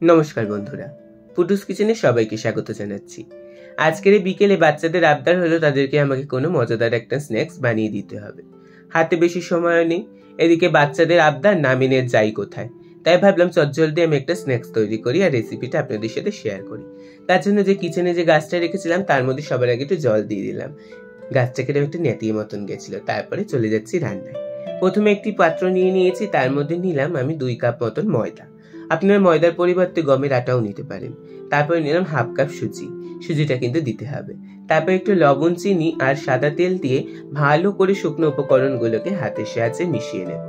নমস্কার বন্ধুরা, ফুডুস কিচেনে সবাইকে স্বাগত জানাচ্ছি। আজকের এই বিকেলে বাচ্চাদের আবদার হলো তাদেরকে আমাকে কোনো মজাদার একটা স্ন্যাক্স বানিয়ে দিতে হবে। হাতে বেশি সময় নেই, এদিকে বাচ্চাদের আবদার না মেনে যাই কোথায়। তাই ভাবলাম চটজলদি আমি একটা স্ন্যাক্স তৈরি করি আর রেসিপিটা আপনাদের সাথে শেয়ার করি। তার জন্য যে কিচেনে যে গাছটা রেখেছিলাম তার মধ্যে সবার আগে একটু জল দিয়ে দিলাম। গাছটা কেটে একটু নেতিয়ে মতন গেছিল, তারপরে চলে যাচ্ছি রান্নায়। প্রথমে একটি পাত্র নিয়ে নিয়েছি, তার মধ্যে নিলাম আমি 2 কাপ মতন ময়দা। আপনারা ময়দার পরিবর্তে গমের আটাও নিতে পারেন। তারপরে নিলাম হাফ কাপ সুজি, সুজিটা কিন্তু দিতে হবে। তারপর একটু লবণ, চিনি আর সাদা তেল দিয়ে ভালো করে শুকনো উপকরণগুলোকে হাতের সাহায্যে মিশিয়ে নেব।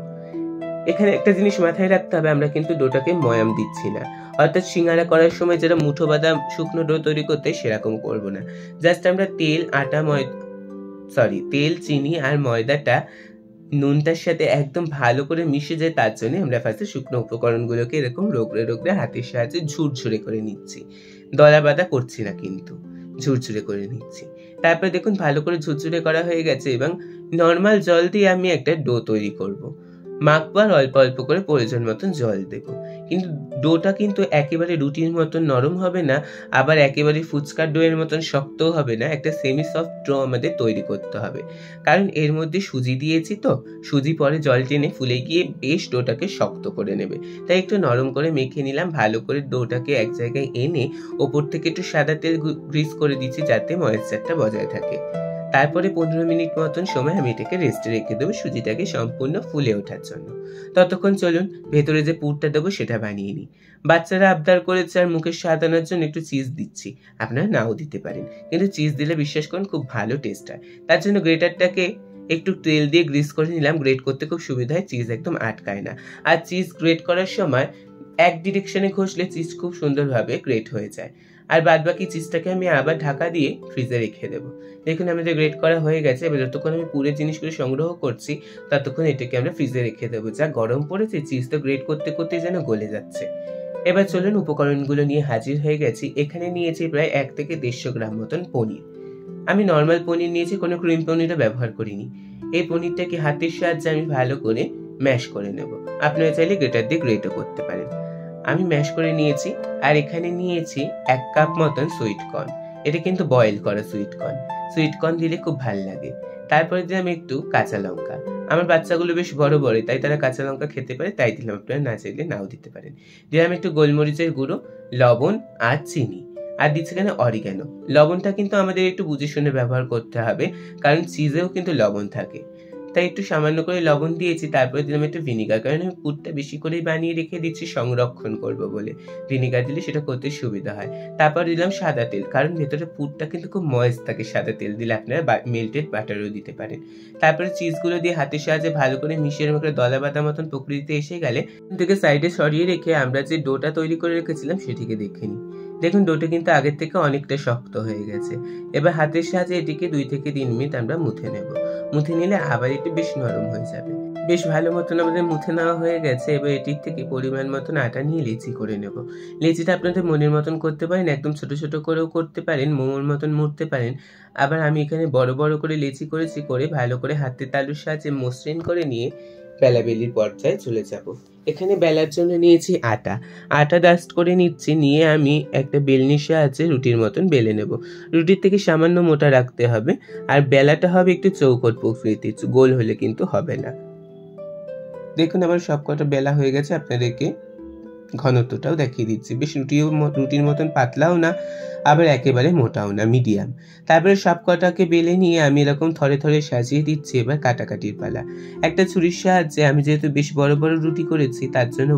এখানে একটা জিনিস মাথায় রাখতে হবে, আমরা কিন্তু ডোটাকে ময়াম দিচ্ছি না, অর্থাৎ সিঙ্গারা করার সময় যেটা মুঠো বাদাম শুকনো ডো তৈরি করতে সেরকম করব না। জাস্ট আমরা তেল, চিনি আর ময়দাটা নুনটার সাথে একদম ভালো করে মিশে যায়, তার জন্য আমরা ফার্স্টে শুকনো উপকরণগুলোকে এরকম রোগড়ে রোগড়ে হাতের সাহায্যে ঝুরঝুরে করে নিচ্ছি। দলা বাঁধা করছি না, কিন্তু ঝুরঝুরে করে নিচ্ছি। তারপরে দেখুন ভালো করে ঝুরঝুরে করা হয়ে গেছে এবং নর্মাল জল দিয়ে আমি একটা ডো তৈরি করব। মাখবার অল্প অল্প করে প্রয়োজন মতন জল দেব। কিন্তু ডোটা কিন্তু একেবারে রুটির মতন নরম হবে না, আবার একেবারে ফুচকার ডোয়ের মতন শক্তও হবে না। একটা সেমি সফট ডো আমাদের তৈরি করতে হবে, কারণ এর মধ্যে সুজি দিয়েছি, তো সুজি পরে জল টেনে ফুলে গিয়ে বেশ ডোটাকে শক্ত করে নেবে। তাই একটু নরম করে মেখে নিলাম। ভালো করে ডোটাকে এক জায়গায় এনে ওপর থেকে একটু সাদা তেল গ্রিস করে দিচ্ছি, যাতে ময়েশ্চারটা বজায় থাকে। তারপরে 15 মিনিট মতন সময় আমি এটাকে রেস্টে রেখে দেবো সুজিটাকে সম্পূর্ণ ফুলে ওঠার জন্য। ততক্ষণ চলুন ভেতরে যে পুরটা দেবো সেটা বানিয়ে নিই। বাচ্চারা আবদার করেছে আর মুখের স্বাদ আনার জন্য একটু চিজ দিচ্ছি। আপনারা নাও দিতে পারেন, কিন্তু চিজ দিলে বিশ্বাস করুন খুব ভালো টেস্ট হয়। তার জন্য গ্রেটারটাকে একটু তেল দিয়ে গ্রিস করে নিলাম। গ্রেট করতে খুব সুবিধা হয়, চিজ একদম আটকায় না। আর চিজ গ্রেট করার সময় এক ডিরেকশনে ঘষলে চিজ খুব সুন্দরভাবে গ্রেট হয়ে যায়। আর বাদ বাকি চিজটাকে আমি আবার ঢাকা দিয়ে ফ্রিজে রেখে দেবো। দেখুন আমাদের গ্রেট করা হয়ে গেছে। এবার যতক্ষণ আমি পুরো জিনিসগুলো সংগ্রহ করছি ততক্ষণ এটাকে আমরা ফ্রিজে রেখে দেবো। যা গরম পড়েছে, চিজ তো গ্রেট করতে করতে যেন গলে যাচ্ছে। এবার চলুন উপকরণগুলো নিয়ে হাজির হয়ে গেছি। এখানে নিয়েছি প্রায় 1 থেকে 150 গ্রাম মতন পনির। আমি নর্মাল পনির নিয়েছি, কোনো ক্রিম পনিরও ব্যবহার করিনি। এই পনিরটাকে হাতের সাহায্যে আমি ভালো করে ম্যাশ করে নেব। আপনারা চাইলে গ্রেটার দিয়ে গ্রেটও করতে পারেন। আমি ম্যাশ করে নিয়েছি। আর এখানে নিয়েছি 1 কাপ মতন সুইট কর্ন। এটা কিন্তু বয়েল করা সুইট কর্ন। সুইট কর্ন দিলে খুব ভালো লাগে। তারপরে দিলাম একটু কাঁচা লঙ্কা। আমার বাচ্চাগুলো বেশ বড় বড়, তাই তারা কাঁচা লঙ্কা খেতে পারে, তাই দিলাম। আপনারা না চাইলে নাও দিতে পারেন। দিলাম একটু গোলমরিচের গুঁড়ো, লবণ আর চিনি। আর দিচ্ছি এখানে অরিগ্যানো। লবণটা কিন্তু আমাদের একটু বুঝে শুনে ব্যবহার করতে হবে, কারণ চিজেও কিন্তু লবণ থাকে। তাই একটু সামান্য করে লবণ দিয়েছি। তারপরে দিলাম একটু ভিনিগার, কারণ আমি পুরটা বেশি করেই বানিয়ে রেখে দিচ্ছি সংরক্ষণ করব বলে। ভিনিগার দিলে সেটা করতে সুবিধা হয়। তারপর দিলাম সাদা তেল, কারণ ভেতরে পুরটা কিন্তু খুব ময়েস্ট থাকে। সাদা তেল দিলে আপনারা মেল্টেড বাটারও দিতে পারেন। তারপরে চিজগুলো দিয়ে হাতের সাহায্যে ভালো করে মিশিয়ে করে দলা বাঁধা মতন প্রকৃতিতে এসে গেলে থেকে সাইডে সরিয়ে রেখে আমরা যে ডোটা তৈরি করে রেখেছিলাম সেটিকে দেখে নিই। দেখুন ডোটা কিন্তু আগের থেকে অনেকটা শক্ত হয়ে গেছে। এবার হাতের সাহায্যে এটিকে 2 থেকে 3 মিনিট আমরা মুথে নেব। মুথে নিলে আবার একটু বেশ নরম হয়ে যাবে। বেশ ভালো মতন আমাদের মুথে নেওয়া হয়ে গেছে। এবার এটির থেকে পরিমাণ মতন আটা নিয়ে লেচি করে নেব। লেচিটা আপনাদের মনের মতন করতে পারেন, একদম ছোট ছোট করেও করতে পারেন, মোমোর মতন মুড়তে পারেন। আবার আমি এখানে বড় বড় করে লেচি করেছি, করে ভালো করে হাতের তালুর সাহায্যে মসৃণ করে নিয়ে বেলাবেলির পর্যায়ে চলে যাব। এখানে বেলার জন্য নিয়েছি আটা ডাস্ট করে নিচ্ছি। নিয়ে আমি একটা বেলনির সাহায্যে রুটির মতন বেলে নেব। রুটির থেকে সামান্য মোটা রাখতে হবে। আর বেলাটা হবে একটু চৌকোট প্রকৃতির, গোল হলে কিন্তু হবে না। দেখুন আমার সবকটা বেলা হয়ে গেছে। আপনাদেরকে ঘনত্বটাও দেখিয়ে দিচ্ছি। বেশ রুটির মতন পাতলাও না, আবার একেবারে মোটাও না, মিডিয়াম। তারপরে সব কটাকে বেলে নিয়ে আমি এরকম থরে থরে সাজিয়ে দিচ্ছি। এবার কাটাকাটির পালা। একটা ছুরির সাহায্যে আমি যেহেতু বেশ বড় বড় রুটি করেছি, তার জন্য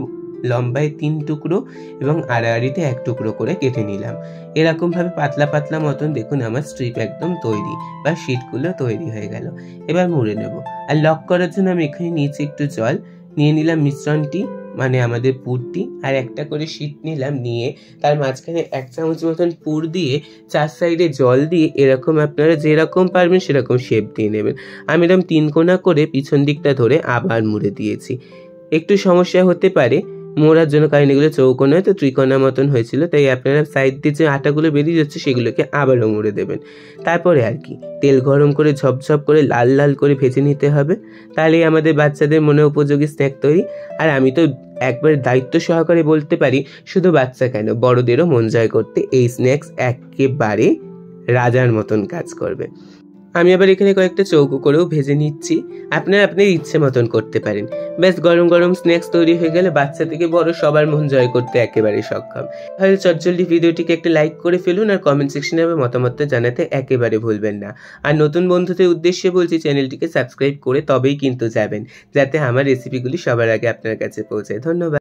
লম্বায় 3 টুকরো এবং আড়াআড়িতে 1 টুকরো করে কেটে নিলাম। এরকম ভাবে পাতলা পাতলা মতন দেখুন আমার স্ট্রিপ একদম তৈরি, বা শীটগুলো তৈরি হয়ে গেল। এবার মুড়ে নেব। আর লক করার জন্য আমি এখানে নিয়েছি একটু জল, নিয়ে নিলাম মিশ্রণটি, মানে আমাদের পুরটি, আর একটা করে শীট নিলাম। নিয়ে তার মাঝখানে 1 চামচ মতন পুর দিয়ে 4 সাইডে জল দিয়ে এরকম আপনারা যেরকম পারবেন সেরকম শেপ দিয়ে নেবেন। আমি এরকম 3 কোণা করে পিছন দিকটা ধরে আবার মুড়ে দিয়েছি। একটু সমস্যা হতে পারে, মোড়ার জন্য, কারণ এগুলো চৌকো নয় তো ত্রিকোণা মতন হয়েছিল, তাই আপনারা সাইড দিয়ে যে আটাগুলো বেরিয়ে যাচ্ছে সেগুলোকে আবারও মুড়ে দেবেন। তারপরে আর কি তেল গরম করে ঝপঝপ করে লাল লাল করে ভেজে নিতে হবে, তাহলেই আমাদের বাচ্চাদের মনে উপযোগী স্ন্যাক তৈরি। আর আমি তো একবার দায়িত্ব সহকারে বলতে পারি, শুধু বাচ্চা কেন, বড়দেরও মন জয় করতে এই স্ন্যাক্স একেবারে রাজার মতন কাজ করবে। আমি আবার এখানে কয়েকটা চৌকো করেও ভেজে নিচ্ছি, আপনারা আপনার ইচ্ছে মতন করতে পারেন। ব্যাস গরম গরম স্ন্যাক্স তৈরি হয়ে গেলে বাচ্চা থেকে বড় সবার মন জয় করতে একেবারে সক্ষম। তাহলে চটজলদি ভিডিওটিকে একটা লাইক করে ফেলুন, আর কমেন্ট সেকশনে আমার মতামতটা জানাতে একেবারে ভুলবেন না। আর নতুন বন্ধুদের উদ্দেশ্যে বলছি, চ্যানেলটিকে সাবস্ক্রাইব করে তবেই কিন্তু যাবেন, যাতে আমার রেসিপিগুলি সবার আগে আপনার কাছে পৌঁছায়। ধন্যবাদ।